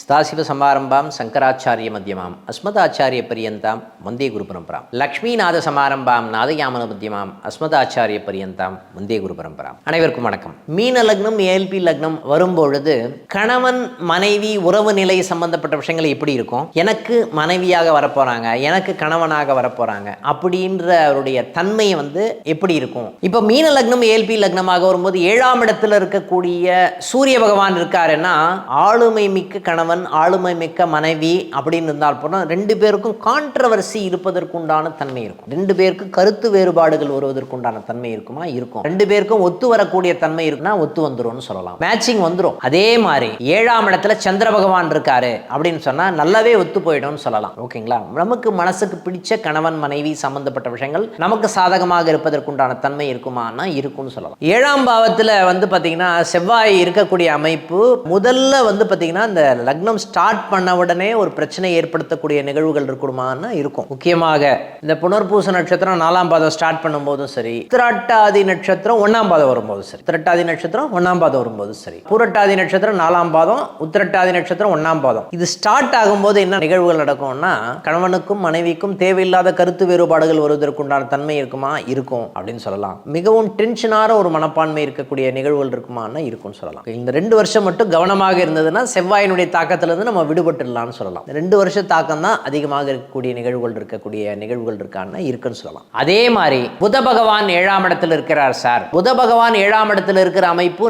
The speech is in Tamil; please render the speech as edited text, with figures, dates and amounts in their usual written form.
சதாசிவ சமாரம்பாம் சங்கராச்சாரிய மத்தியமாம் அஸ்மதாச்சாரிய பரியந்தாம் வந்தே குரு பரம்பராம் லக்ஷ்மிநாத சமாரம்பாம் நாதயாமன மத்தியமாம் அஸ்மதாச்சாரிய பரியந்தாம் வந்தே குரு பரம்பராம். அனைவருக்கும் வணக்கம். மீன லக்னம் ஏஎல்பி லக்னம் வரும்பொழுது கணவன் மனைவி உறவு நிலை சம்பந்தப்பட்ட விஷயங்கள் எப்படி இருக்கும், எனக்கு மனைவியாக வரப்போறாங்க, எனக்கு கணவனாக வரப்போறாங்க அப்படின்ற அவருடைய தன்மை எப்படி இருக்கும். இப்போ மீன லக்னம் ஏஎல்பி லக்னமாக வரும்போது 7ஆம் இடத்துல இருக்கக்கூடிய சூரிய பகவான் இருக்காருன்னா ஆளுமை மிக்க கணவன் ஆளுமை மிக்க மனைவி அப்படின்னு இருந்தால் போனால் 2 பேருக்கும் கான்ட்ரவர்சி இருப்பதற்குண்டான தன்மை இருக்கும். 2 பேருக்கு கருத்து வேறுபாடுகள் வருவதற்குண்டான தன்மை இருக்குமா? இருக்கும். 2 பேருக்கும் ஒத்து வரக்கூடிய தன்மை இருக்குன்னா ஒத்து வந்துரும் சொல்லலாம், மேட்சிங் வந்துடும். அதே மாதிரி 7ஆம் இடத்துல சந்திர பகவான் இருக்காரு அப்படின்னு சொன்னா நல்லாவே ஒத்து போயிடும் சொல்லலாம். ஓகேங்களா? நமக்கு மனசுக்கு பிடிச்ச கணவன் மனைவி சம்பந்தப்பட்ட விஷயங்கள் நமக்கு சாதகமாக இருப்பதற்குண்டான தன்மை இருக்குமானா இருக்கும்னு சொல்லலாம். 7ஆம் பாவத்தில் பாத்தீங்கன்னா செவ்வாய் இருக்கக்கூடிய அமைப்பு முதல்ல பாத்தீங்கன்னா இந்த லக்னம் ஸ்டார்ட் பண்ண உடனே ஒரு பிரச்சனை ஏற்படுத்தக்கூடிய நிகழ்வுகள் இருக்குமானா இருக்கும். முக்கியமாக இந்த புனர்பூச நட்சத்திரம் 4ஆம் பாதம் ஸ்டார்ட் பண்ணும்போதும் சரி, உத்திரட்டாதி நட்சத்திரம் 1ஆம் பாதம் வரும்போது சரி, உத்திரட்டாதி நட்சத்திரம் 1ஆம் பாதம் வரும்போது சரி, பூரட்டாதி நட்சத்திரம் 4ஆம் பாதம், உத்திரட்டாதி நட்சத்திரம் 1ஆம் பாதம், இது ஸ்டார்ட் ஆகும்போது என்ன நிகழ்வுகள் நடக்கும்னா கணவனுக்கும் மனைவிக்கும் தேவையில்லாத கருத்து வேறுபாடுகள் வருவதற்குண்டான தன்மை இருக்குமா? இருக்கும் அப்படின்னு சொல்லலாம். மிகவும் டென்ஷனான ஒரு மனப்பான்மை இருக்கக்கூடிய நிகழ்வுகள் இருக்குமானா இருக்கும்னு சொல்லலாம். இந்த 2 வருஷம் மட்டும் கவனமாக இருந்ததுன்னா செவ்வாயினுடைய தாக்கத்திலிருந்து நம்ம விடுபட்டுடலாம்னு சொல்லலாம். 2 வருஷ தாக்கம் தான் அதிகமாக இருக்கக்கூடிய நிகழ்வுகள் இருக்கான்னு இருக்குன்னு சொல்லலாம். அதே மாதிரி புத பகவான் 7ஆம் இடத்துல இருக்கிறார் சார். புத பகவான் 7ஆம் இடத்துல இருக்கிற அமைப்பு